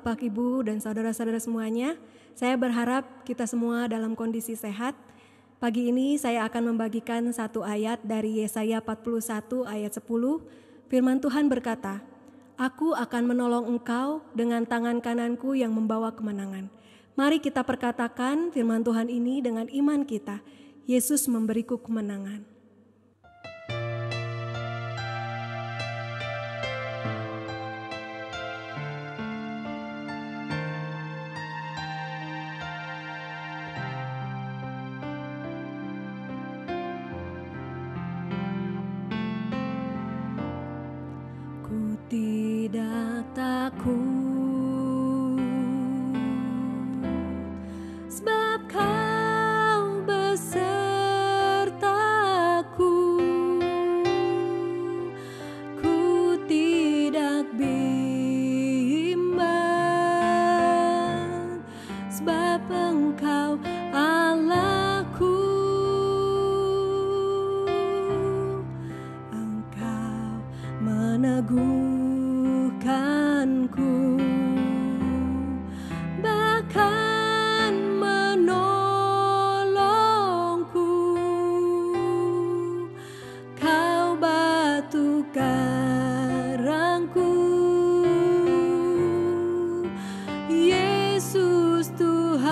Bapak, Ibu, dan saudara-saudara semuanya. Saya berharap kita semua dalam kondisi sehat. Pagi ini saya akan membagikan satu ayat dari Yesaya 41 ayat 10. Firman Tuhan berkata, "Aku akan menolong engkau dengan tangan kananku yang membawa kemenangan." Mari kita perkatakan firman Tuhan ini dengan iman kita. Yesus memberiku kemenangan. Ku tidak takut, sebab Kau besertaku. Ku tidak bimbang, sebab Engkau Allahku. Engkau meneguhkanku, bahkan menolongku. Kau batu karangku, Yesus Tuhan.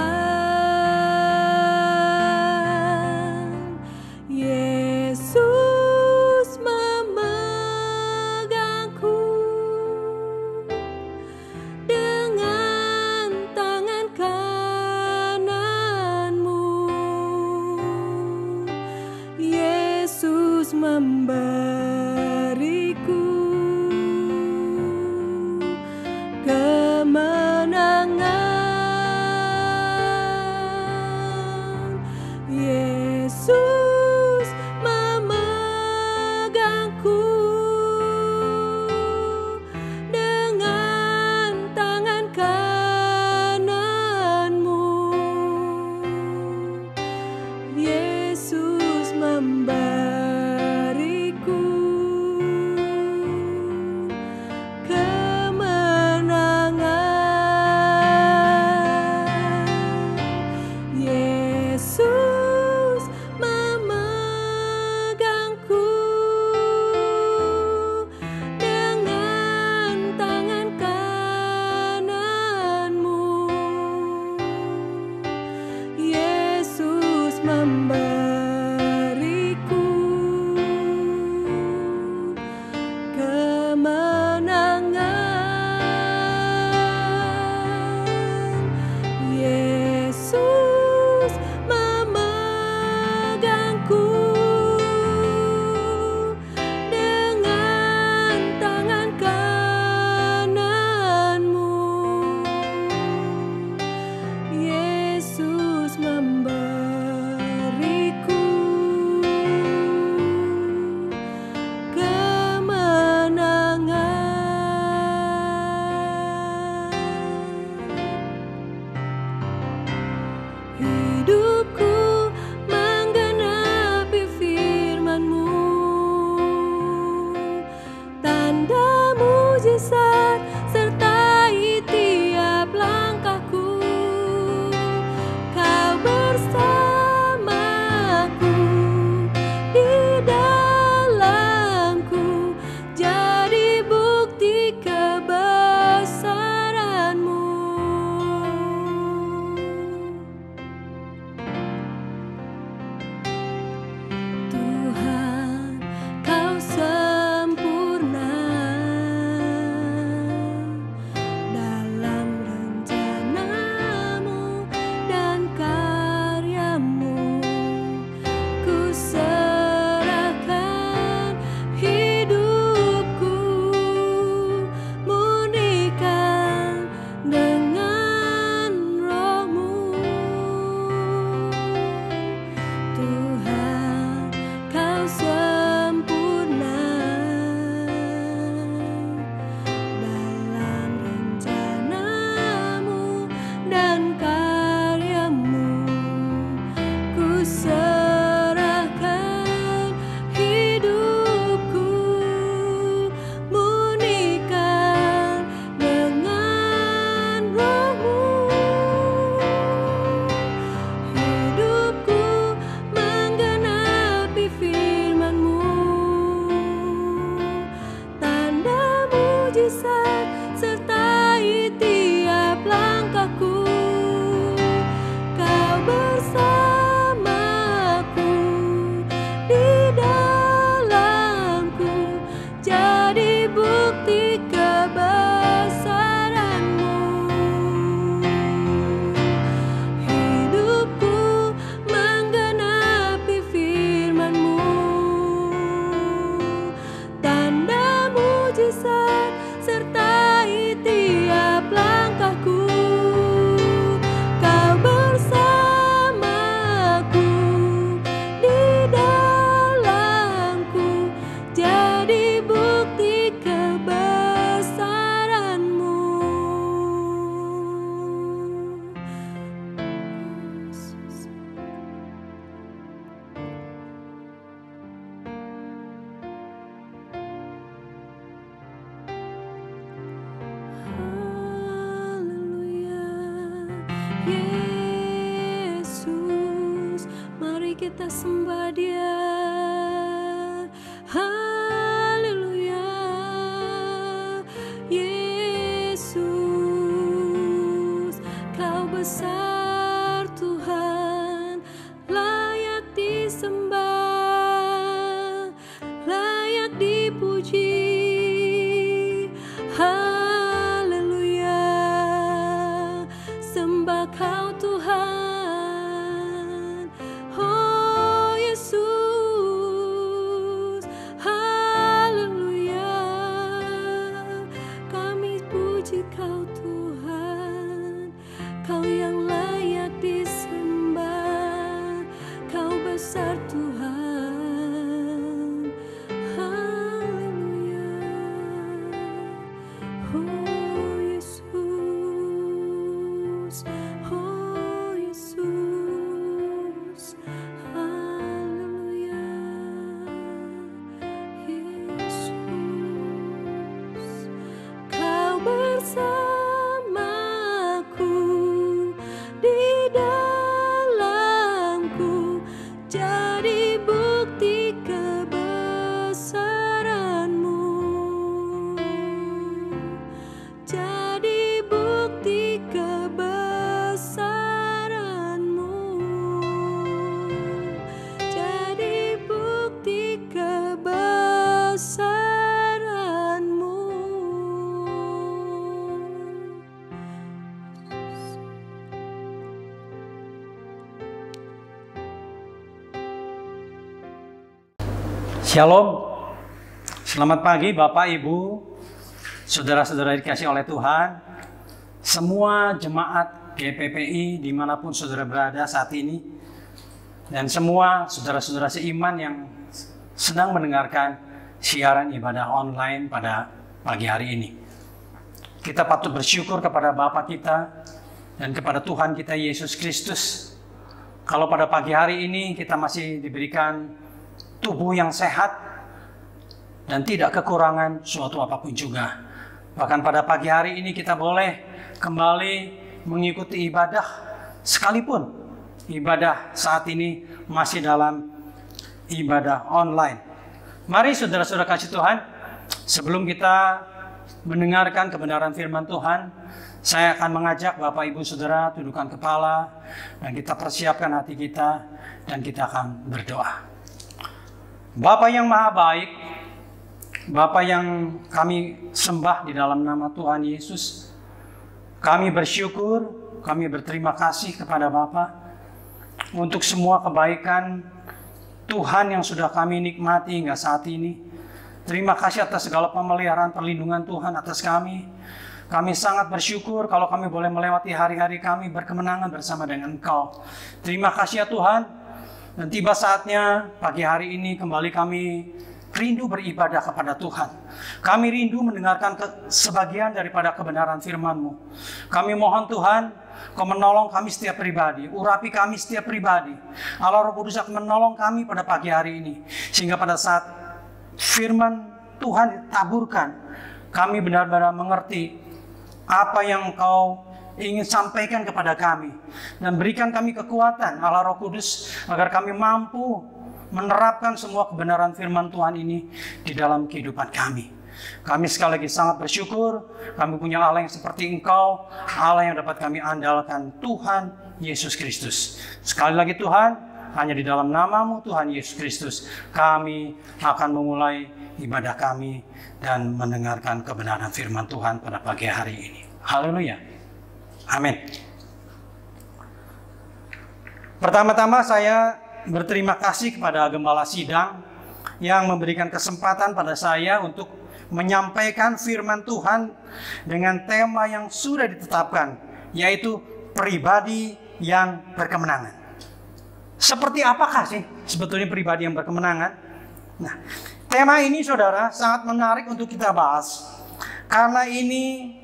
Yesus memegangku dengan tangan kananmu. Yesus memberiku kemenangan. Yesus memegangku dengan tangan kananmu. Yesus memberiku kemenangan. Yesus memegangku dengan tangan kananmu. Yesus memberiku kemenangan. Yesus memegangku dengan tangan kananmu. Yesus memberiku kita sembah Dia. Haleluya, Yesus, Kau besar Tuhan, layak disembah, layak dipuji. Haleluya, sembah Kau Tuhan. Oh Yesus, haleluya, kami puji Kau Tuhan, Kau yang layak disembah, Kau besar Tuhan. Haleluya, oh Yesus, oh Yesus, haleluya, Yesus, Kau bersamaku, di dalamku, jadi bukti kebesaran-Mu, jadi bukti kebesaran-Mu, jadi bukti kebesaran-Mu. Shalom, selamat pagi Bapak, Ibu, saudara-saudara dikasihi oleh Tuhan, semua jemaat GPPI dimanapun saudara berada saat ini, dan semua saudara-saudara seiman yang sedang mendengarkan siaran ibadah online pada pagi hari ini. Kita patut bersyukur kepada Bapa kita dan kepada Tuhan kita Yesus Kristus. Kalau pada pagi hari ini kita masih diberikan tubuh yang sehat dan tidak kekurangan suatu apapun juga. Bahkan pada pagi hari ini kita boleh kembali mengikuti ibadah, sekalipun ibadah saat ini masih dalam ibadah online. Mari saudara-saudara kasih Tuhan, sebelum kita mendengarkan kebenaran firman Tuhan, saya akan mengajak Bapak Ibu Saudara tundukkan kepala dan kita persiapkan hati kita dan kita akan berdoa. Bapa yang maha baik, Bapa yang kami sembah di dalam nama Tuhan Yesus, kami bersyukur, kami berterima kasih kepada Bapa untuk semua kebaikan Tuhan yang sudah kami nikmati hingga saat ini. Terima kasih atas segala pemeliharaan perlindungan Tuhan atas kami. Kami sangat bersyukur kalau kami boleh melewati hari-hari kami berkemenangan bersama dengan Engkau. Terima kasih ya Tuhan. Dan tiba saatnya pagi hari ini kembali kami rindu beribadah kepada Tuhan. Kami rindu mendengarkan sebagian daripada kebenaran firman-Mu. Kami mohon Tuhan, Kau menolong kami setiap pribadi, urapi kami setiap pribadi. Allah Roh Kudus akan menolong kami pada pagi hari ini. Sehingga pada saat firman Tuhan ditaburkan, kami benar-benar mengerti apa yang Engkau ingin sampaikan kepada kami, dan berikan kami kekuatan Allah Roh Kudus agar kami mampu menerapkan semua kebenaran firman Tuhan ini di dalam kehidupan kami. Kami sekali lagi sangat bersyukur kami punya Allah yang seperti Engkau, Allah yang dapat kami andalkan, Tuhan Yesus Kristus. Sekali lagi Tuhan, hanya di dalam nama-Mu Tuhan Yesus Kristus kami akan memulai ibadah kami dan mendengarkan kebenaran firman Tuhan pada pagi hari ini. Haleluya. Amin. Pertama-tama saya berterima kasih kepada Gembala Sidang yang memberikan kesempatan pada saya untuk menyampaikan firman Tuhan dengan tema yang sudah ditetapkan, yaitu pribadi yang berkemenangan. Seperti apakah sih sebetulnya pribadi yang berkemenangan? Nah, tema ini saudara sangat menarik untuk kita bahas karena ini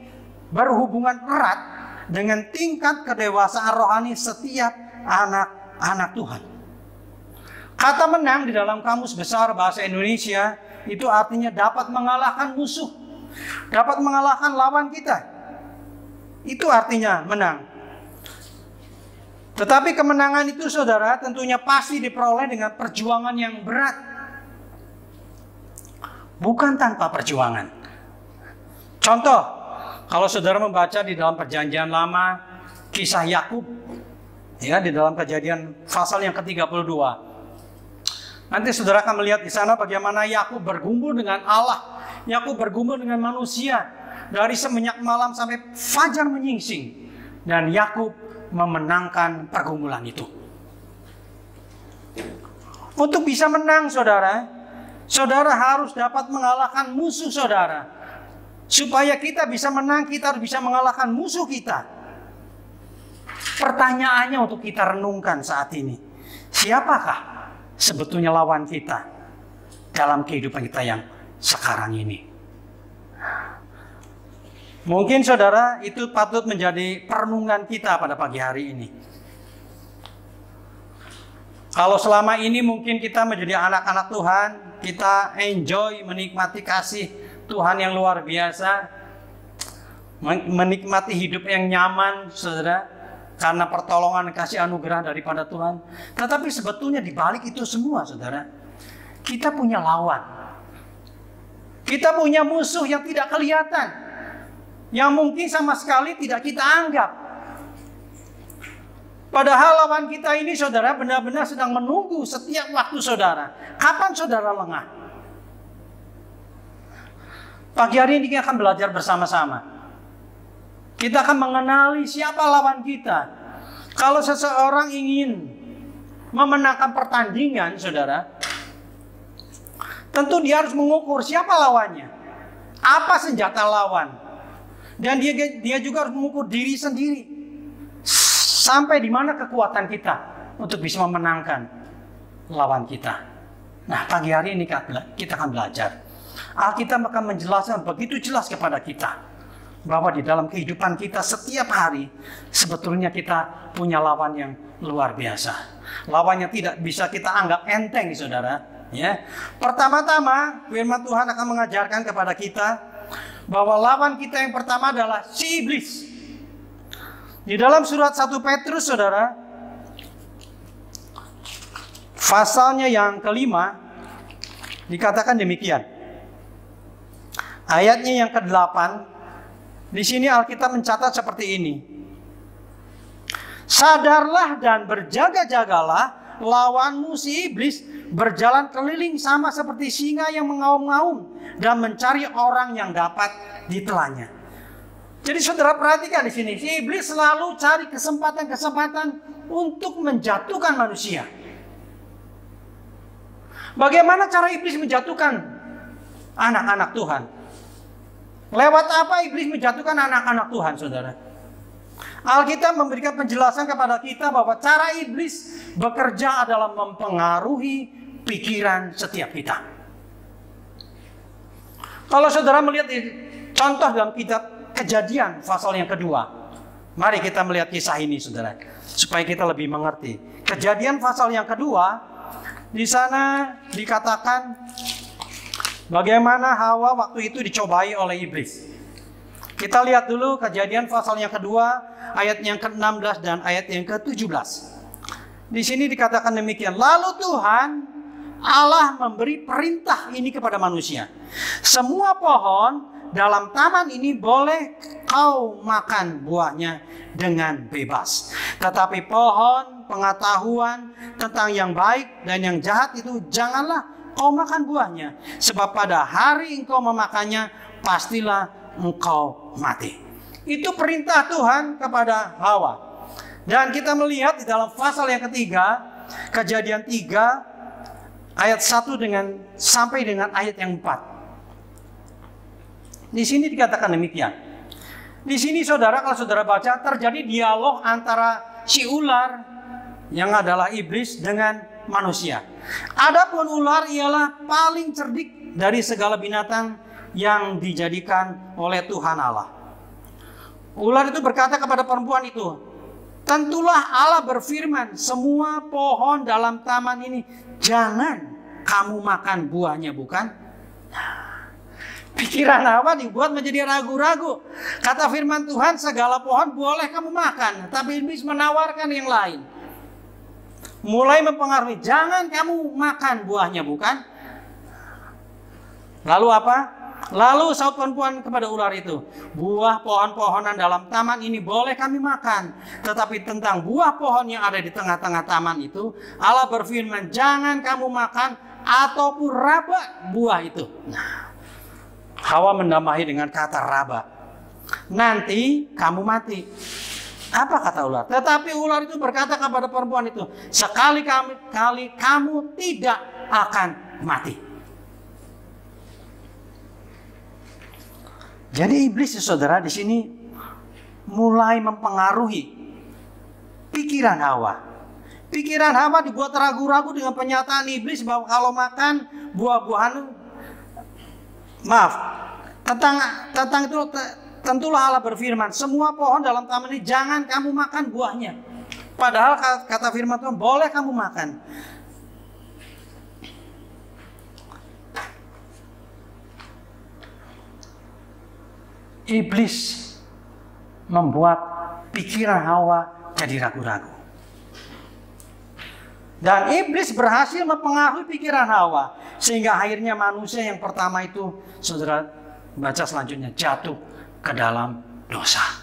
berhubungan erat dengan tingkat kedewasaan rohani setiap anak-anak Tuhan. Kata menang di dalam Kamus Besar Bahasa Indonesia itu artinya dapat mengalahkan musuh, dapat mengalahkan lawan kita. Itu artinya menang. Tetapi kemenangan itu saudara tentunya pasti diperoleh dengan perjuangan yang berat. Bukan tanpa perjuangan. Contoh, kalau saudara membaca di dalam Perjanjian Lama kisah Yakub, ya, di dalam Kejadian pasal yang ke-32. Nanti saudara akan melihat di sana bagaimana Yakub bergumul dengan Allah, Yakub bergumul dengan manusia dari semenjak malam sampai fajar menyingsing, dan Yakub memenangkan pergumulan itu. Untuk bisa menang, saudara, saudara harus dapat mengalahkan musuh saudara. Supaya kita bisa menang, kita harus bisa mengalahkan musuh kita. Pertanyaannya untuk kita renungkan saat ini, siapakah sebetulnya lawan kita dalam kehidupan kita yang sekarang ini? Mungkin saudara itu patut menjadi perenungan kita pada pagi hari ini. Kalau selama ini mungkin kita menjadi anak-anak Tuhan, kita enjoy menikmati kasih Tuhan yang luar biasa, menikmati hidup yang nyaman, saudara, karena pertolongan kasih anugerah daripada Tuhan. Tetapi sebetulnya di balik itu semua, saudara, kita punya lawan. Kita punya musuh yang tidak kelihatan, yang mungkin sama sekali tidak kita anggap. Padahal lawan kita ini, saudara, benar-benar sedang menunggu setiap waktu saudara. Kapan saudara lengah? Pagi hari ini kita akan belajar bersama-sama. Kita akan mengenali siapa lawan kita. Kalau seseorang ingin memenangkan pertandingan, saudara, tentu dia harus mengukur siapa lawannya, apa senjata lawan, dan dia juga harus mengukur diri sendiri, sampai di mana kekuatan kita untuk bisa memenangkan lawan kita. Nah, pagi hari ini kita akan belajar. Alkitab akan menjelaskan begitu jelas kepada kita bahwa di dalam kehidupan kita setiap hari sebetulnya kita punya lawan yang luar biasa. Lawannya tidak bisa kita anggap enteng, saudara. Ya. Pertama-tama firman Tuhan akan mengajarkan kepada kita bahwa lawan kita yang pertama adalah si iblis. Di dalam surat 1 Petrus, saudara, pasalnya yang kelima dikatakan demikian. Ayatnya yang ke-8, di sini Alkitab mencatat seperti ini. Sadarlah dan berjaga-jagalah, lawanmu si iblis berjalan keliling sama seperti singa yang mengaum-ngaum dan mencari orang yang dapat ditelannya. Jadi saudara perhatikan di sini, si iblis selalu cari kesempatan-kesempatan untuk menjatuhkan manusia. Bagaimana cara iblis menjatuhkan anak-anak Tuhan? Lewat apa iblis menjatuhkan anak-anak Tuhan, saudara? Alkitab memberikan penjelasan kepada kita bahwa cara iblis bekerja adalah mempengaruhi pikiran setiap kita. Kalau saudara melihat contoh dalam kitab Kejadian pasal yang kedua, mari kita melihat kisah ini, saudara, supaya kita lebih mengerti. Kejadian pasal yang kedua, di sana dikatakan bagaimana Hawa waktu itu dicobai oleh iblis. Kita lihat dulu Kejadian pasal yang kedua, ayat yang ke-16 dan ayat yang ke-17. Di sini dikatakan demikian. Lalu Tuhan Allah memberi perintah ini kepada manusia. Semua pohon dalam taman ini boleh kau makan buahnya dengan bebas. Tetapi pohon pengetahuan tentang yang baik dan yang jahat itu janganlah kau makan buahnya. Sebab pada hari engkau memakannya, pastilah engkau mati. Itu perintah Tuhan kepada Hawa. Dan kita melihat di dalam pasal yang ketiga, Kejadian 3, ayat 1 sampai dengan ayat yang 4. Di sini dikatakan demikian. Di sini saudara, kalau saudara baca, terjadi dialog antara si ular yang adalah iblis dengan manusia. Adapun ular ialah paling cerdik dari segala binatang yang dijadikan oleh Tuhan Allah. Ular itu berkata kepada perempuan itu, tentulah Allah berfirman, semua pohon dalam taman ini jangan kamu makan buahnya, bukan? Pikiran Hawa dibuat menjadi ragu-ragu. Kata firman Tuhan, segala pohon boleh kamu makan, tapi iblis menawarkan yang lain. Mulai mempengaruhi, jangan kamu makan buahnya, bukan? Lalu apa? Lalu saut perempuan kepada ular itu, buah pohon-pohonan dalam taman ini boleh kami makan, tetapi tentang buah pohon yang ada di tengah-tengah taman itu, Allah berfirman, jangan kamu makan ataupun raba buah itu. Nah, Hawa menambahi dengan kata raba, nanti kamu mati. Apa kata ular? Tetapi ular itu berkata kepada perempuan itu, sekali-kali kamu tidak akan mati. Jadi iblis, saudara, di sini mulai mempengaruhi pikiran Hawa. Pikiran Hawa dibuat ragu-ragu dengan pernyataan iblis bahwa kalau makan buah-buahan, tentang itu tentulah Allah berfirman, semua pohon dalam taman ini jangan kamu makan buahnya. Padahal kata firman Tuhan, boleh kamu makan. Iblis membuat pikiran Hawa jadi ragu-ragu. Dan iblis berhasil mempengaruhi pikiran Hawa, sehingga akhirnya manusia yang pertama itu, saudara baca selanjutnya, jatuh ke dalam dosa.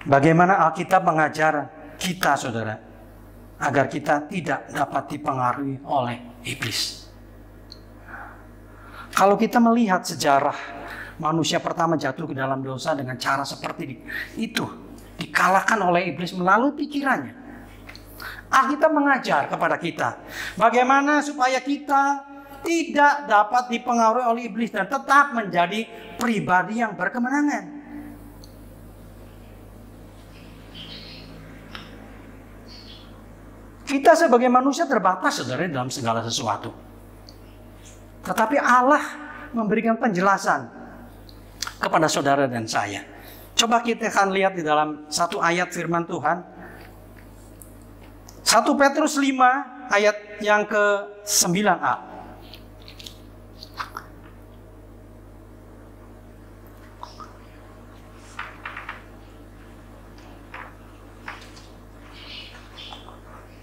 Bagaimana Alkitab mengajar kita, saudara, agar kita tidak dapat dipengaruhi oleh iblis. Kalau kita melihat sejarah manusia pertama jatuh ke dalam dosa dengan cara seperti itu, dikalahkan oleh iblis melalui pikirannya. Alkitab mengajar kepada kita bagaimana supaya kita tidak dapat dipengaruhi oleh iblis dan tetap menjadi pribadi yang berkemenangan. Kita sebagai manusia terbatas, saudara, dalam segala sesuatu. Tetapi Allah memberikan penjelasan kepada saudara dan saya. Coba kita akan lihat di dalam satu ayat firman Tuhan. 1 Petrus 5 ayat yang ke-9a.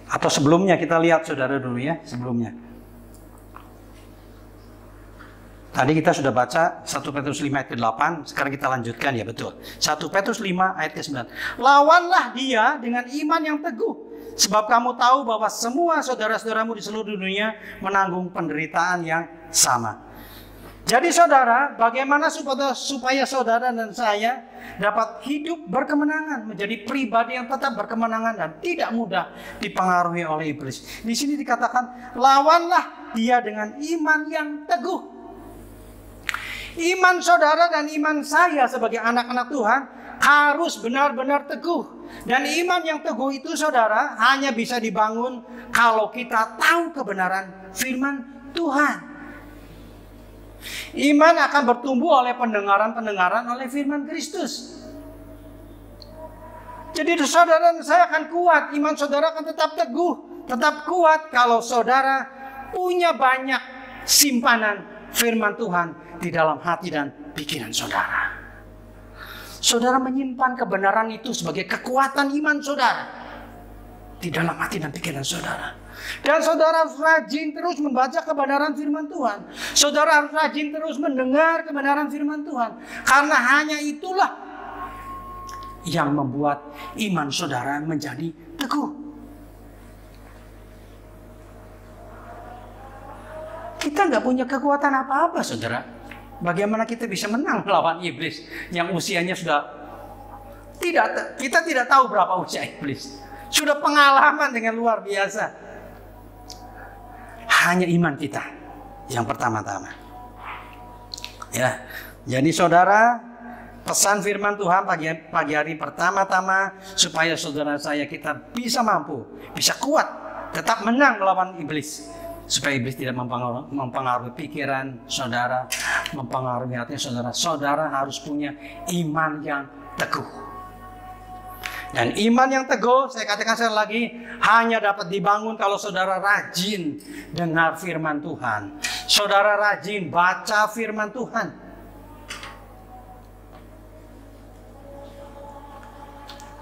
Atau sebelumnya kita lihat, saudara, dulu ya, sebelumnya. Tadi kita sudah baca 1 Petrus 5 ayat ke-8, sekarang kita lanjutkan, ya betul. 1 Petrus 5 ayat ke-9. Lawanlah dia dengan iman yang teguh, sebab kamu tahu bahwa semua saudara-saudaramu di seluruh dunia menanggung penderitaan yang sama. Jadi saudara, bagaimana supaya saudara dan saya dapat hidup berkemenangan, menjadi pribadi yang tetap berkemenangan dan tidak mudah dipengaruhi oleh iblis. Di sini dikatakan, lawanlah dia dengan iman yang teguh. Iman saudara dan iman saya sebagai anak-anak Tuhan harus benar-benar teguh. Dan iman yang teguh itu, saudara, hanya bisa dibangun kalau kita tahu kebenaran firman Tuhan. Iman akan bertumbuh oleh pendengaran oleh firman Kristus. Jadi saudara dan saya akan kuat. Iman saudara akan tetap teguh, tetap kuat kalau saudara punya banyak simpanan firman Tuhan di dalam hati dan pikiran saudara. Saudara menyimpan kebenaran itu sebagai kekuatan iman saudara di dalam hati dan pikiran saudara. Dan saudara harus rajin terus membaca kebenaran firman Tuhan. Saudara harus rajin terus mendengar kebenaran firman Tuhan. Karena hanya itulah yang membuat iman saudara menjadi teguh. Kita nggak punya kekuatan apa-apa, saudara. Bagaimana kita bisa menang melawan iblis yang usianya sudah kita tidak tahu berapa usia iblis. Sudah pengalaman dengan luar biasa. Hanya iman kita yang pertama-tama. Ya, jadi saudara, pesan firman Tuhan pagi hari pertama-tama supaya saudara saya kita bisa mampu, bisa kuat, tetap menang melawan iblis. Supaya iblis tidak mempengaruhi pikiran saudara, mempengaruhi hati saudara. Saudara harus punya iman yang teguh. Dan iman yang teguh, saya katakan sekali lagi, hanya dapat dibangun kalau saudara rajin dengar firman Tuhan. Saudara rajin baca firman Tuhan.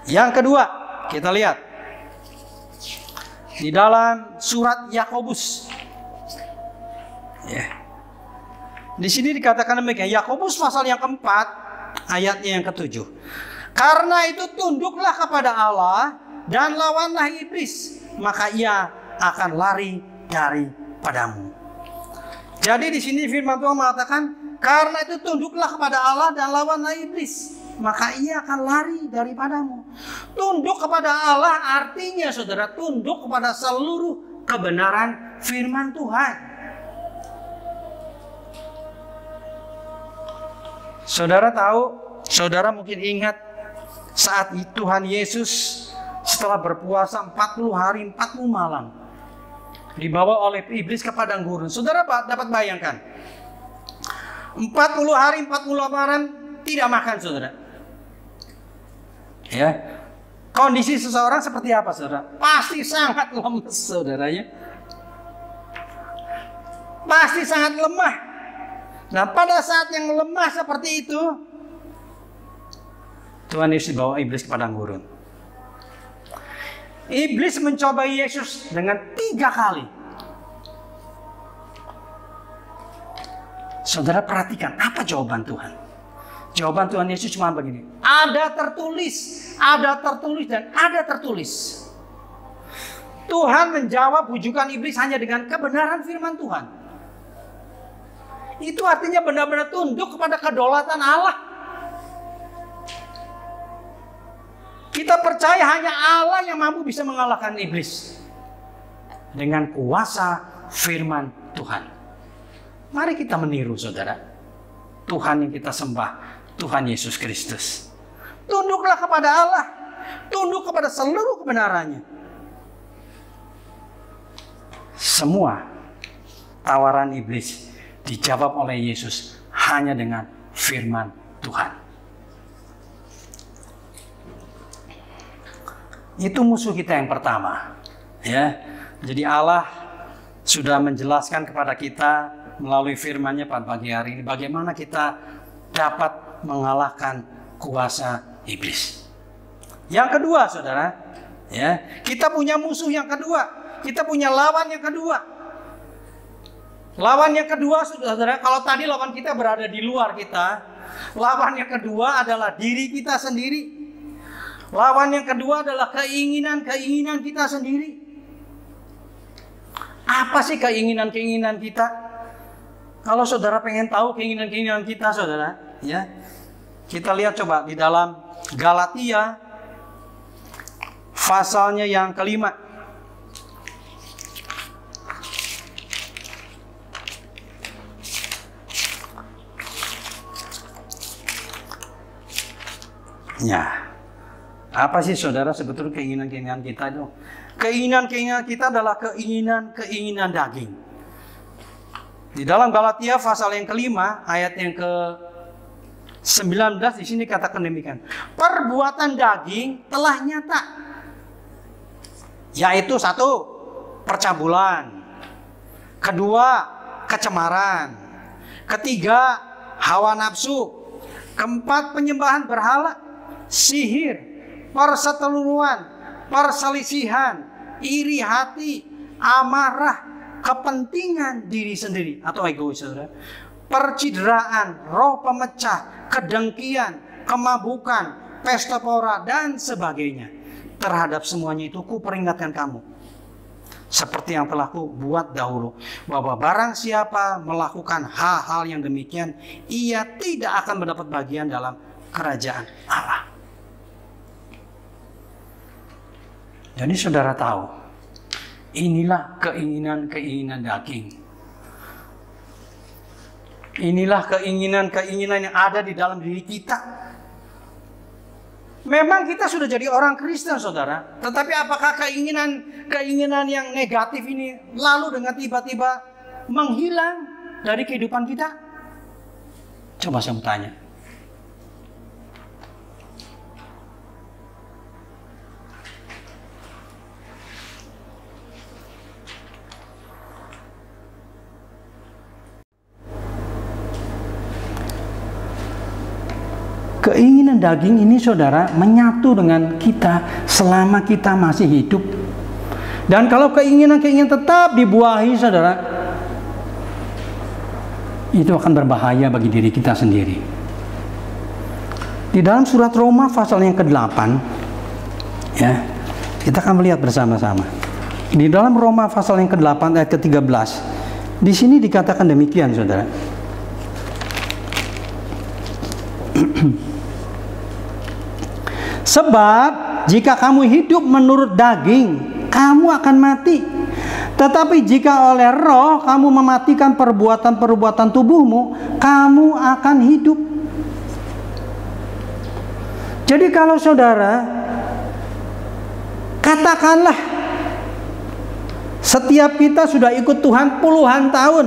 Yang kedua, kita lihat di dalam surat Yakobus. Di sini dikatakan demikian, Yakobus pasal yang keempat, ayatnya yang ketujuh. Karena itu tunduklah kepada Allah dan lawanlah iblis, maka ia akan lari daripadamu. Jadi di sini firman Tuhan mengatakan, karena itu tunduklah kepada Allah dan lawanlah iblis, maka ia akan lari daripadamu. Tunduk kepada Allah artinya saudara tunduk kepada seluruh kebenaran firman Tuhan. Saudara tahu, saudara mungkin ingat saat Tuhan Yesus setelah berpuasa 40 hari 40 malam dibawa oleh iblis ke padang gurun. Saudara dapat bayangkan 40 hari 40 malam tidak makan, saudara. Ya, kondisi seseorang seperti apa, saudara? Pasti sangat lemas, saudaranya. Pasti sangat lemah. Nah, pada saat yang lemah seperti itu, Tuhan Yesus dibawa iblis ke padang gurun. Iblis mencobai Yesus dengan 3 kali. Saudara perhatikan, apa jawaban Tuhan? Jawaban Tuhan Yesus cuma begini. Ada tertulis, dan ada tertulis. Tuhan menjawab bujukan iblis hanya dengan kebenaran firman Tuhan. Itu artinya benar-benar tunduk kepada kedaulatan Allah. Kita percaya hanya Allah yang mampu bisa mengalahkan iblis dengan kuasa firman Tuhan. Mari kita meniru, saudara, Tuhan yang kita sembah, Tuhan Yesus Kristus. Tunduklah kepada Allah, tunduk kepada seluruh kebenarannya. Semua tawaran iblis dijawab oleh Yesus hanya dengan firman Tuhan. Itu musuh kita yang pertama, ya. Jadi Allah sudah menjelaskan kepada kita melalui firman-Nya pada pagi hari ini bagaimana kita dapat mengalahkan kuasa iblis. Yang kedua, saudara, ya, kita punya musuh yang kedua, kita punya lawan yang kedua. Lawan yang kedua, saudara, kalau tadi lawan kita berada di luar kita, lawan yang kedua adalah diri kita sendiri. Lawan yang kedua adalah keinginan-keinginan kita sendiri. Apa sih keinginan-keinginan kita? Kalau saudara pengen tahu keinginan-keinginan kita, saudara, ya, kita lihat coba di dalam Galatia pasalnya yang kelima. Ya. Apa sih, saudara, sebetulnya keinginan-keinginan kita itu? Keinginan-keinginan kita adalah keinginan-keinginan daging. Di dalam Galatia pasal yang kelima, ayat yang ke-19 di sini katakan demikian. Perbuatan daging telah nyata. Yaitu 1, percabulan. 2, kecemaran. 3, hawa nafsu. 4, penyembahan berhala. Sihir, perseteruan, perselisihan, iri hati, amarah, kepentingan diri sendiri atau egois, saudara, percideraan, roh pemecah, kedengkian, kemabukan, pesta pora, dan sebagainya. Terhadap semuanya itu kuperingatkan kamu, seperti yang telah kubuat dahulu, bahwa barang siapa melakukan hal-hal yang demikian, ia tidak akan mendapat bagian dalam kerajaan Allah. Jadi saudara tahu, inilah keinginan-keinginan daging. Inilah keinginan-keinginan yang ada di dalam diri kita. Memang kita sudah jadi orang Kristen, saudara. Tetapi apakah keinginan yang negatif ini lalu dengan tiba-tiba menghilang dari kehidupan kita? Coba saya mau tanya. Keinginan daging ini saudara menyatu dengan kita selama kita masih hidup. Dan kalau keinginan-keinginan tetap dibuahi saudara, itu akan berbahaya bagi diri kita sendiri. Di dalam surat Roma pasal yang ke-8, ya, kita akan melihat bersama-sama. Di dalam Roma pasal yang ke-8 ayat ke-13, di sini dikatakan demikian saudara. Sebab jika kamu hidup menurut daging, kamu akan mati. Tetapi jika oleh roh kamu mematikan perbuatan-perbuatan tubuhmu, kamu akan hidup. Jadi kalau saudara, katakanlah setiap kita sudah ikut Tuhan puluhan tahun.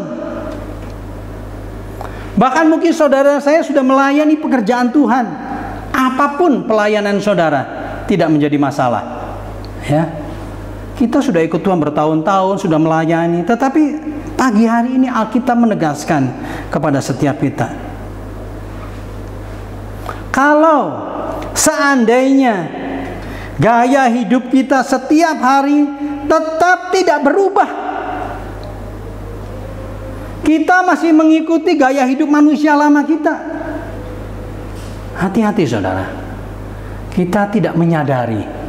Bahkan mungkin saudara saya sudah melayani pekerjaan Tuhan. Apapun pelayanan saudara tidak menjadi masalah. Ya. Kita sudah ikut Tuhan bertahun-tahun, sudah melayani, tetapi pagi hari ini Alkitab menegaskan kepada setiap kita. Kalau seandainya gaya hidup kita setiap hari tetap tidak berubah, kita masih mengikuti gaya hidup manusia lama kita, hati-hati saudara, kita tidak menyadari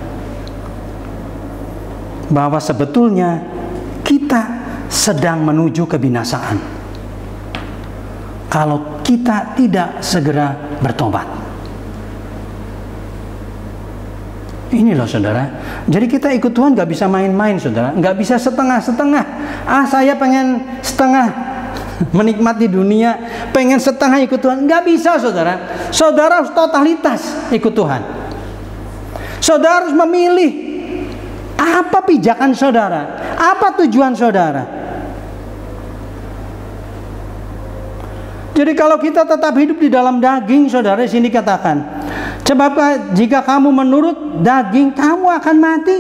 bahwa sebetulnya kita sedang menuju kebinasaan kalau kita tidak segera bertobat. Ini loh saudara, jadi kita ikut Tuhan gak bisa main-main saudara, gak bisa setengah-setengah. Saya pengen setengah menikmati dunia, pengen setengah ikut Tuhan, nggak bisa saudara. Saudara harus totalitas ikut Tuhan. Saudara harus memilih apa pijakan saudara, apa tujuan saudara. Jadi kalau kita tetap hidup di dalam daging saudara, di sini katakan, sebab jika kamu menurut daging, kamu akan mati.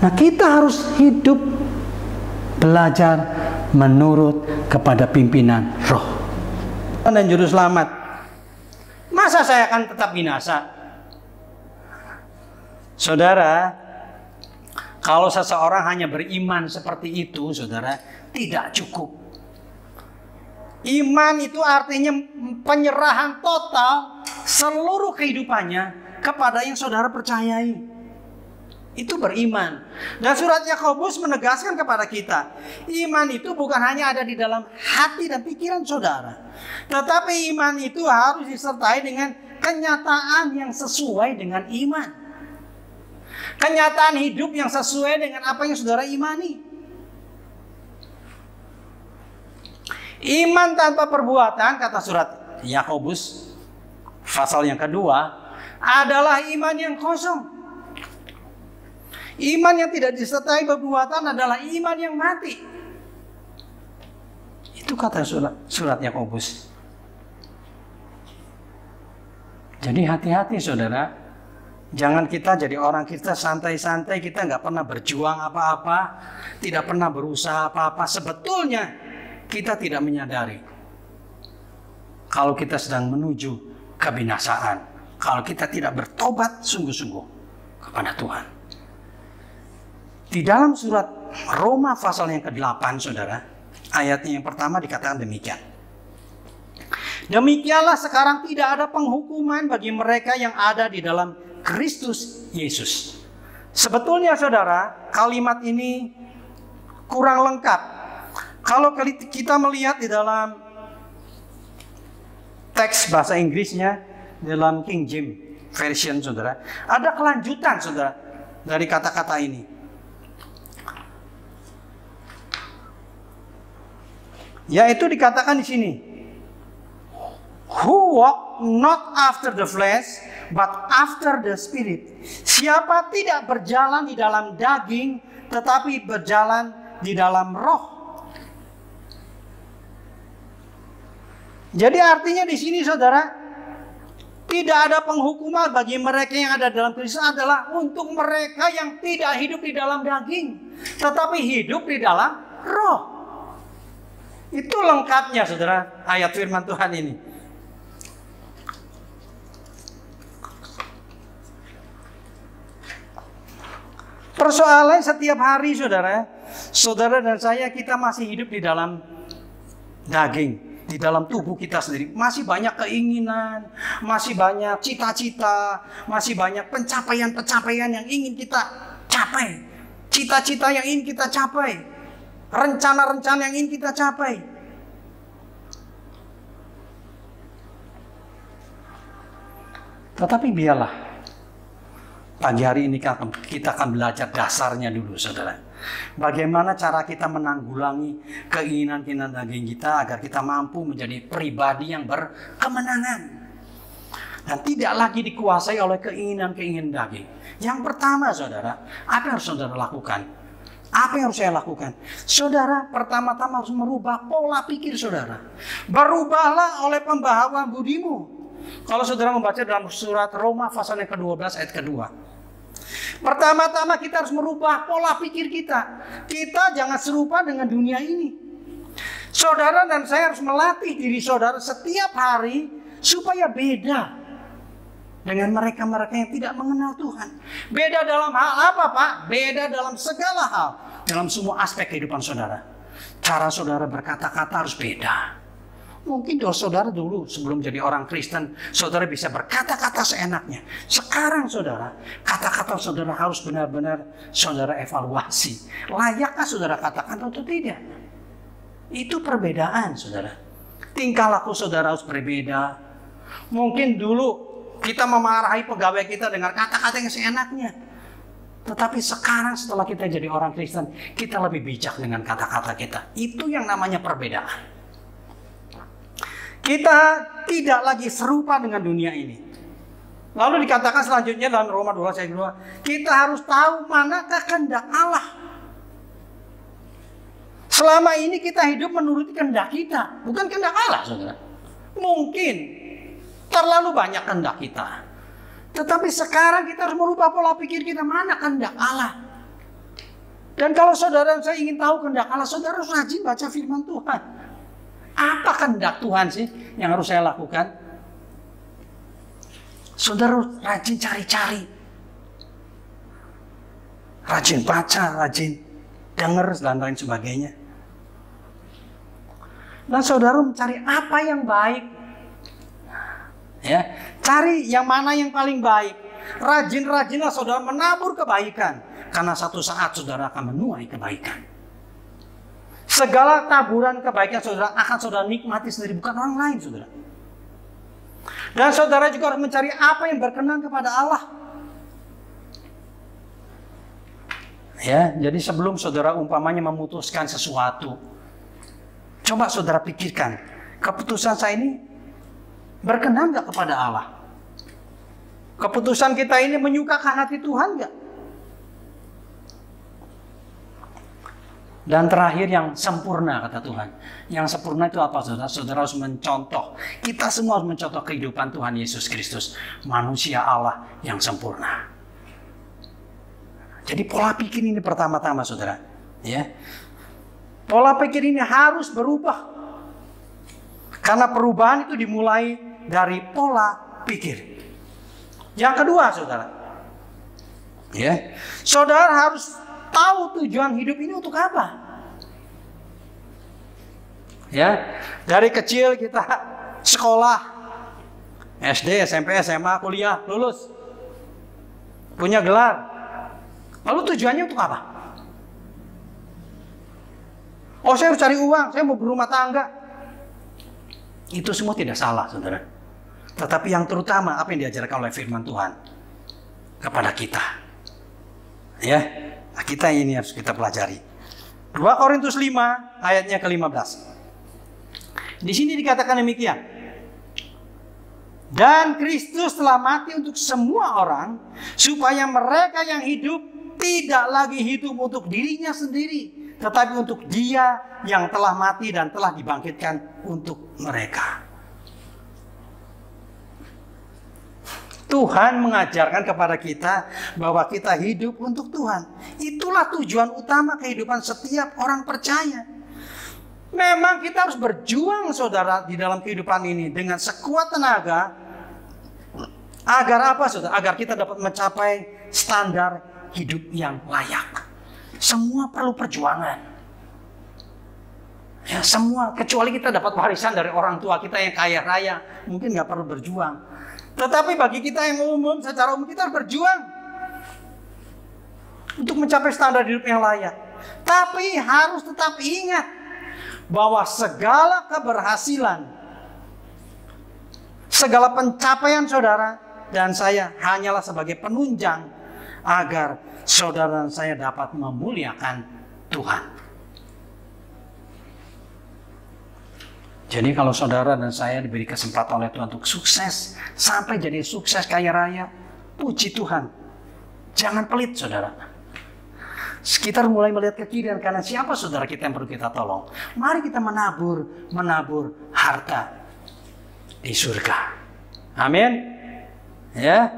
Nah, kita harus hidup belajar menurut kepada pimpinan roh dan juru selamat. Masa saya akan tetap binasa? Saudara, kalau seseorang hanya beriman seperti itu, saudara, tidak cukup. Iman itu artinya penyerahan total seluruh kehidupannya kepada yang saudara percayai. Itu beriman. Dan surat Yakobus menegaskan kepada kita, iman itu bukan hanya ada di dalam hati dan pikiran saudara, tetapi iman itu harus disertai dengan kenyataan yang sesuai dengan iman. Kenyataan hidup yang sesuai dengan apa yang saudara imani. Iman tanpa perbuatan, kata surat Yakobus pasal yang kedua, adalah iman yang kosong. Iman yang tidak disertai perbuatan adalah iman yang mati. Itu kata surat Yakobus. Jadi hati-hati saudara. Jangan kita jadi orang kita santai-santai, kita nggak pernah berjuang apa-apa, tidak pernah berusaha apa-apa. Sebetulnya kita tidak menyadari kalau kita sedang menuju kebinasaan, kalau kita tidak bertobat sungguh-sungguh kepada Tuhan. Di dalam surat Roma pasal yang ke-8 saudara, ayatnya yang pertama dikatakan demikian. Demikianlah sekarang tidak ada penghukuman bagi mereka yang ada di dalam Kristus Yesus. Sebetulnya saudara, kalimat ini kurang lengkap. Kalau kita melihat di dalam teks bahasa Inggrisnya, dalam King James Version saudara, ada kelanjutan saudara dari kata-kata ini. Yaitu dikatakan di sini, who walk not after the flesh, but after the spirit. Siapa tidak berjalan di dalam daging, tetapi berjalan di dalam roh. Jadi artinya di sini saudara, tidak ada penghukuman bagi mereka yang ada dalam Kristus, adalah untuk mereka yang tidak hidup di dalam daging, tetapi hidup di dalam roh. Itu lengkapnya saudara ayat firman Tuhan ini. Persoalan setiap hari saudara dan saya kita masih hidup di dalam daging. Di dalam tubuh kita sendiri masih banyak keinginan, masih banyak cita-cita, masih banyak pencapaian-pencapaian yang ingin kita capai, cita-cita yang ingin kita capai, rencana-rencana yang ingin kita capai. Tetapi biarlah pagi hari ini kita akan belajar dasarnya dulu, saudara. Bagaimana cara kita menanggulangi keinginan-keinginan daging kita agar kita mampu menjadi pribadi yang berkemenangan dan tidak lagi dikuasai oleh keinginan-keinginan daging. Yang pertama, saudara, apa yang harus saudara lakukan? Apa yang harus saya lakukan? Saudara, pertama-tama harus merubah pola pikir saudara. Berubahlah oleh pembaharuan budimu. Kalau saudara membaca dalam surat Roma pasal yang ke-12 ayat kedua. Pertama-tama kita harus merubah pola pikir kita. Kita jangan serupa dengan dunia ini. Saudara dan saya harus melatih diri saudara setiap hari supaya beda dengan mereka-mereka yang tidak mengenal Tuhan. Beda dalam hal apa, Pak? Beda dalam segala hal. Dalam semua aspek kehidupan saudara. Cara saudara berkata-kata harus beda. Mungkin saudara dulu sebelum jadi orang Kristen, saudara bisa berkata-kata seenaknya. Sekarang saudara, kata-kata saudara harus benar-benar saudara evaluasi. Layakkah saudara katakan atau tidak? Itu perbedaan saudara. Tingkah laku saudara harus berbeda. Mungkin dulu kita memarahi pegawai kita dengan kata-kata yang seenaknya. Tetapi sekarang setelah kita jadi orang Kristen, kita lebih bijak dengan kata-kata kita. Itu yang namanya perbedaan. Kita tidak lagi serupa dengan dunia ini. Lalu dikatakan selanjutnya dalam Roma 12 ayat 2, kita harus tahu manakah kehendak Allah. Selama ini kita hidup menuruti kehendak kita, bukan kehendak Allah, saudara. Mungkin terlalu banyak kehendak kita. Tetapi sekarang kita harus merubah pola pikir kita, mana kehendak Allah. Dan kalau saudara dan saya ingin tahu kehendak Allah, saudara harus rajin baca firman Tuhan. Apa kehendak Tuhan sih yang harus saya lakukan? Saudara rajin cari-cari. Rajin baca, rajin dengar dan lain sebagainya. Dan saudara mencari apa yang baik. Ya, cari yang mana yang paling baik. Rajin-rajinlah saudara menabur kebaikan. Karena satu saat saudara akan menuai kebaikan. Segala taburan kebaikan saudara akan saudara nikmati sendiri, bukan orang lain, saudara. Dan saudara juga harus mencari apa yang berkenan kepada Allah. Ya, jadi sebelum saudara umpamanya memutuskan sesuatu, coba saudara pikirkan, keputusan saya ini berkenan nggak kepada Allah? Keputusan kita ini menyukakan hati Tuhan nggak? Dan terakhir yang sempurna, kata Tuhan. Yang sempurna itu apa, saudara? Saudara harus mencontoh. Kita semua harus mencontoh kehidupan Tuhan Yesus Kristus. Manusia Allah yang sempurna. Jadi pola pikir ini pertama-tama, saudara. Ya, pola pikir ini harus berubah. Karena perubahan itu dimulai dari pola pikir. Yang kedua, saudara. Ya, saudara harus tahu tujuan hidup ini untuk apa. Ya, dari kecil kita sekolah, SD, SMP, SMA, kuliah, lulus, punya gelar. Lalu tujuannya untuk apa? Oh, saya harus cari uang, saya mau berumah tangga. Itu semua tidak salah, saudara. Tetapi yang terutama apa yang diajarkan oleh firman Tuhan kepada kita. Ya. Nah, kita ini harus kita pelajari. 2 Korintus 5 ayatnya ke-15. Di sini dikatakan demikian. Dan Kristus telah mati untuk semua orang, supaya mereka yang hidup tidak lagi hidup untuk dirinya sendiri, tetapi untuk Dia yang telah mati dan telah dibangkitkan untuk mereka. Tuhan mengajarkan kepada kita bahwa kita hidup untuk Tuhan. Itulah tujuan utama kehidupan setiap orang percaya. Memang kita harus berjuang, saudara, di dalam kehidupan ini dengan sekuat tenaga. Agar apa, saudara? Agar kita dapat mencapai standar hidup yang layak. Semua perlu perjuangan. Ya, semua, kecuali kita dapat warisan dari orang tua kita yang kaya raya, mungkin nggak perlu berjuang. Tetapi bagi kita yang umum, secara umum kita harus berjuang untuk mencapai standar hidup yang layak. Tapi harus tetap ingat bahwa segala keberhasilan, segala pencapaian saudara dan saya hanyalah sebagai penunjang agar saudara dan saya dapat memuliakan Tuhan. Jadi kalau saudara dan saya diberi kesempatan oleh Tuhan untuk sukses, sampai jadi sukses kaya raya, puji Tuhan. Jangan pelit saudara. Sekitar mulai melihat ke kiri dan kanan, siapa saudara kita yang perlu kita tolong. Mari kita menabur harta di surga. Amin. Ya.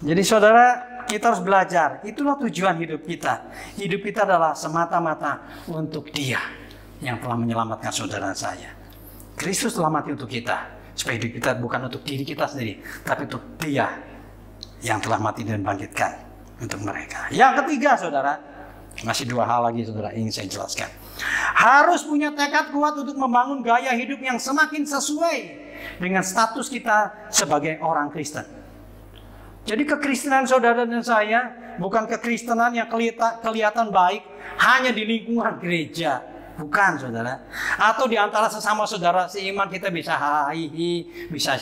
Jadi saudara, kita harus belajar. Itulah tujuan hidup kita. Hidup kita adalah semata-mata untuk Dia yang telah menyelamatkan saudara saya. Kristus telah mati untuk kita. Supaya hidup kita bukan untuk diri kita sendiri, tapi untuk Dia yang telah mati dan bangkitkan untuk mereka. Yang ketiga saudara, masih dua hal lagi saudara ingin saya jelaskan. Harus punya tekad kuat untuk membangun gaya hidup yang semakin sesuai dengan status kita sebagai orang Kristen. Jadi kekristenan saudara dan saya bukan kekristenan yang kelihatan baik hanya di lingkungan gereja. Bukan saudara. Atau di antara sesama saudara seiman kita bisa hihi, bisa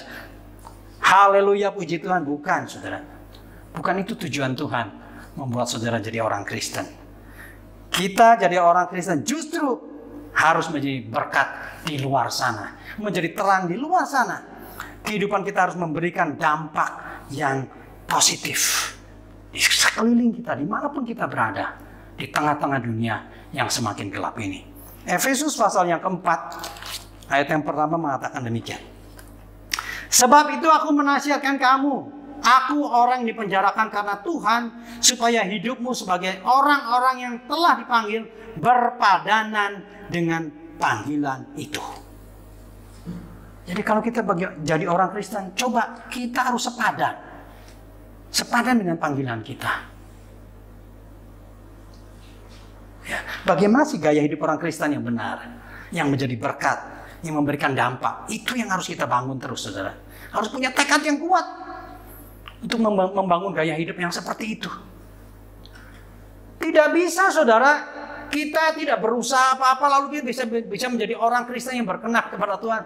haleluya puji Tuhan. Bukan saudara. Bukan itu tujuan Tuhan membuat saudara jadi orang Kristen. Kita jadi orang Kristen justru harus menjadi berkat di luar sana. Menjadi terang di luar sana. Kehidupan kita harus memberikan dampak yang positif di sekeliling kita, dimanapun kita berada, di tengah-tengah dunia yang semakin gelap ini. Efesus pasal yang keempat, ayat yang pertama mengatakan demikian. Sebab itu aku menasihatkan kamu, aku orang yang dipenjarakan karena Tuhan, supaya hidupmu sebagai orang-orang yang telah dipanggil berpadanan dengan panggilan itu. Jadi kalau kita jadi orang Kristen, coba kita harus sepadan dengan panggilan kita. Ya, bagaimana sih gaya hidup orang Kristen yang benar, yang menjadi berkat, yang memberikan dampak? Itu yang harus kita bangun terus, saudara. Harus punya tekad yang kuat untuk membangun gaya hidup yang seperti itu. Tidak bisa, saudara, kita tidak berusaha apa-apa lalu kita bisa menjadi orang Kristen yang berkenan kepada Tuhan.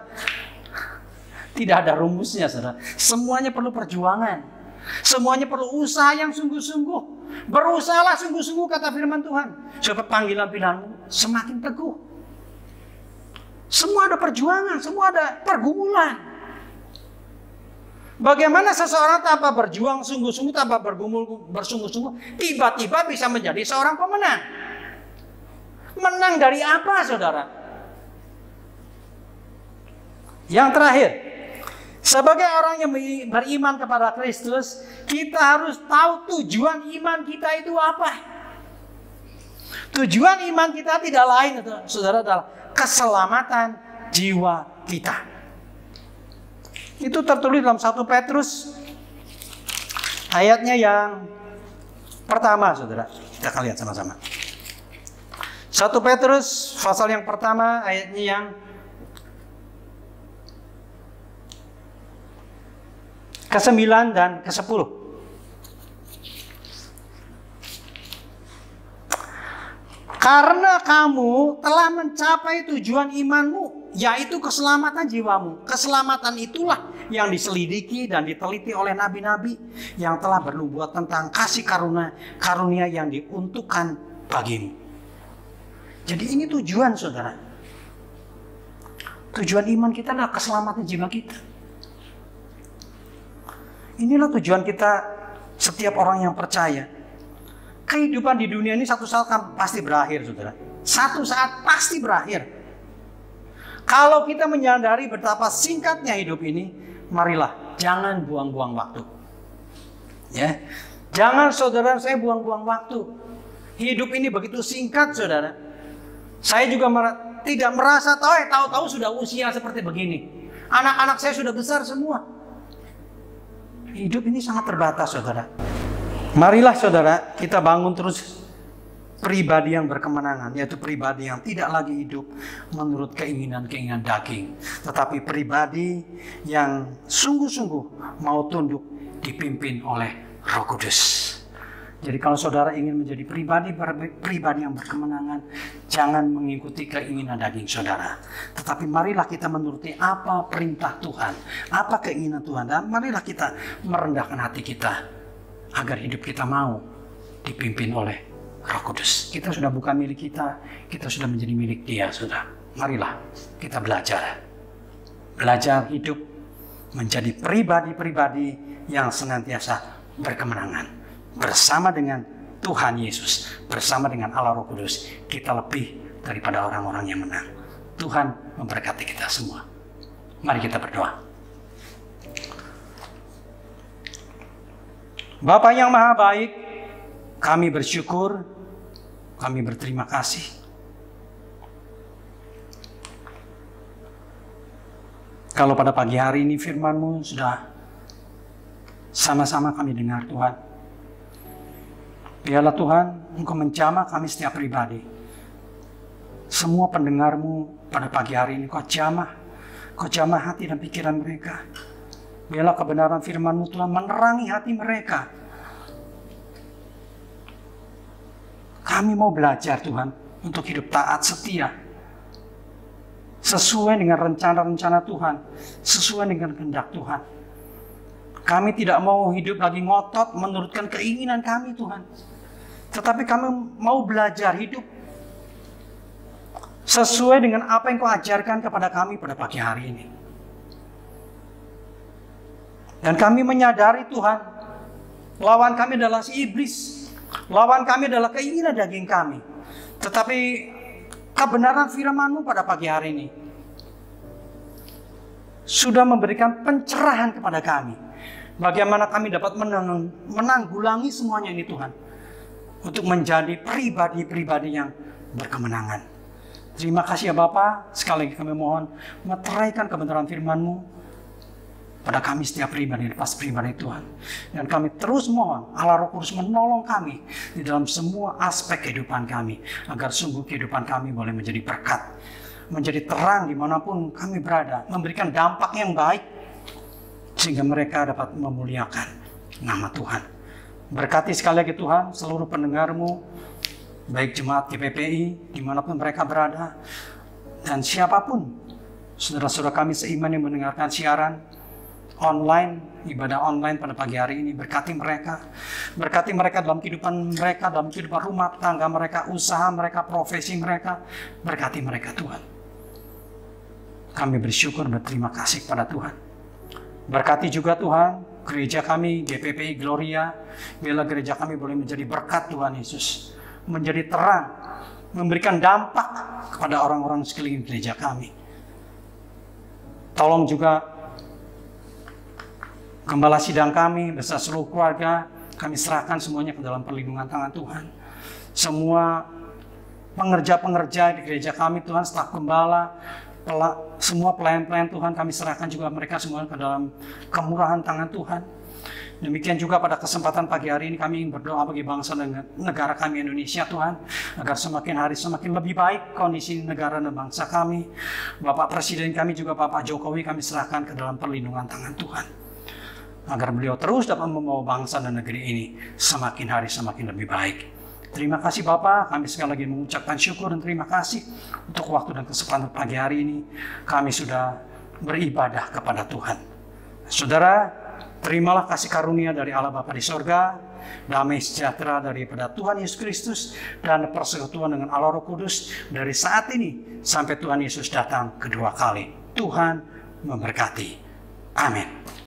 Tidak ada rumusnya, saudara. Semuanya perlu perjuangan. Semuanya perlu usaha yang sungguh-sungguh. Berusahalah sungguh-sungguh kata firman Tuhan, supaya panggilan-panggilanmu semakin teguh. Semua ada perjuangan, semua ada pergumulan. Bagaimana seseorang tanpa berjuang sungguh-sungguh, tanpa bergumul bersungguh-sungguh, tiba-tiba bisa menjadi seorang pemenang? Menang dari apa, saudara? Yang terakhir, sebagai orang yang beriman kepada Kristus, kita harus tahu tujuan iman kita itu apa. Tujuan iman kita tidak lain, saudara, adalah keselamatan jiwa kita. Itu tertulis dalam 1 Petrus ayatnya yang pertama, saudara. Kita akan lihat sama-sama. 1 Petrus pasal yang pertama ayatnya yang ke-9 dan ke-10. Karena kamu telah mencapai tujuan imanmu, yaitu keselamatan jiwamu. Keselamatan itulah yang diselidiki dan diteliti oleh nabi-nabi yang telah bernubuat tentang kasih karunia yang diuntukkan bagimu. Jadi ini tujuan, saudara. Tujuan iman kita adalah keselamatan jiwa kita. Inilah tujuan kita, setiap orang yang percaya. Kehidupan di dunia ini satu saat kan pasti berakhir, saudara. Satu saat pasti berakhir. Kalau kita menyadari betapa singkatnya hidup ini, marilah jangan buang-buang waktu. Ya, jangan saudara saya buang-buang waktu. Hidup ini begitu singkat, saudara. Saya juga tidak merasa tahu-tahu sudah usia seperti begini. Anak-anak saya sudah besar semua. Hidup ini sangat terbatas, saudara. Marilah saudara, kita bangun terus pribadi yang berkemenangan, yaitu pribadi yang tidak lagi hidup menurut keinginan-keinginan daging, tetapi pribadi yang sungguh-sungguh mau tunduk dipimpin oleh Roh Kudus. Jadi kalau saudara ingin menjadi pribadi yang berkemenangan, jangan mengikuti keinginan daging saudara, tetapi marilah kita menuruti apa perintah Tuhan, apa keinginan Tuhan, dan marilah kita merendahkan hati kita agar hidup kita mau dipimpin oleh Roh Kudus. Kita sudah bukan milik kita sudah menjadi milik Dia, saudara. Marilah kita belajar hidup menjadi pribadi-pribadi yang senantiasa berkemenangan bersama dengan Tuhan Yesus, bersama dengan Allah Roh Kudus. Kita lebih daripada orang-orang yang menang. Tuhan memberkati kita semua. Mari kita berdoa. Bapa yang Maha Baik, kami bersyukur, kami berterima kasih. Kalau pada pagi hari ini firman-Mu sudah sama-sama kami dengar, Tuhan. Biarlah Tuhan, Engkau menjamah kami setiap pribadi. Semua pendengar-Mu pada pagi hari ini Kau jamah hati dan pikiran mereka. Biarlah kebenaran firman-Mu Tuhan menerangi hati mereka. Kami mau belajar Tuhan untuk hidup taat setia. Sesuai dengan rencana-rencana Tuhan. Sesuai dengan kehendak Tuhan. Kami tidak mau hidup lagi ngotot menurutkan keinginan kami Tuhan. Tetapi kami mau belajar hidup sesuai dengan apa yang Kau ajarkan kepada kami pada pagi hari ini. Dan kami menyadari Tuhan, lawan kami adalah si iblis. Lawan kami adalah keinginan daging kami. Tetapi kebenaran firman-Mu pada pagi hari ini sudah memberikan pencerahan kepada kami. Bagaimana kami dapat menanggulangi semuanya ini Tuhan. Untuk menjadi pribadi-pribadi yang berkemenangan. Terima kasih ya Bapa. Sekali lagi kami mohon meteraikan kebenaran firman-Mu pada kami setiap pribadi, lepas pribadi Tuhan. Dan kami terus mohon Allah Roh Kudus menolong kami di dalam semua aspek kehidupan kami, agar sungguh kehidupan kami boleh menjadi berkat, menjadi terang dimanapun kami berada, memberikan dampak yang baik, sehingga mereka dapat memuliakan nama Tuhan. Berkati sekali lagi Tuhan seluruh pendengar-Mu, baik jemaat GPPI dimanapun mereka berada, dan siapapun saudara-saudara kami seiman yang mendengarkan siaran online, ibadah online pada pagi hari ini. Berkati mereka dalam kehidupan mereka, dalam kehidupan rumah tangga mereka, usaha mereka, profesi mereka. Berkati mereka Tuhan. Kami bersyukur, berterima kasih kepada Tuhan. Berkati juga Tuhan gereja kami GPPI Gloria. Biarlah gereja kami boleh menjadi berkat Tuhan Yesus, menjadi terang, memberikan dampak kepada orang-orang sekeliling gereja kami. Tolong juga gembala sidang kami beserta seluruh keluarga, kami serahkan semuanya ke dalam perlindungan tangan Tuhan. Semua pengerja-pengerja di gereja kami Tuhan, staf gembala, semua pelayan-pelayan Tuhan, kami serahkan juga mereka semua ke dalam kemurahan tangan Tuhan. Demikian juga pada kesempatan pagi hari ini kami ingin berdoa bagi bangsa dan negara kami Indonesia Tuhan, agar semakin hari semakin lebih baik kondisi negara dan bangsa kami. Bapak Presiden kami juga Bapak Jokowi kami serahkan ke dalam perlindungan tangan Tuhan, agar beliau terus dapat membawa bangsa dan negeri ini semakin hari semakin lebih baik. Terima kasih Bapak, kami sekali lagi mengucapkan syukur dan terima kasih untuk waktu dan kesempatan pagi hari ini. Kami sudah beribadah kepada Tuhan. Saudara, terimalah kasih karunia dari Allah Bapa di sorga, damai sejahtera daripada Tuhan Yesus Kristus, dan persekutuan dengan Allah Roh Kudus dari saat ini sampai Tuhan Yesus datang kedua kali. Tuhan memberkati. Amin.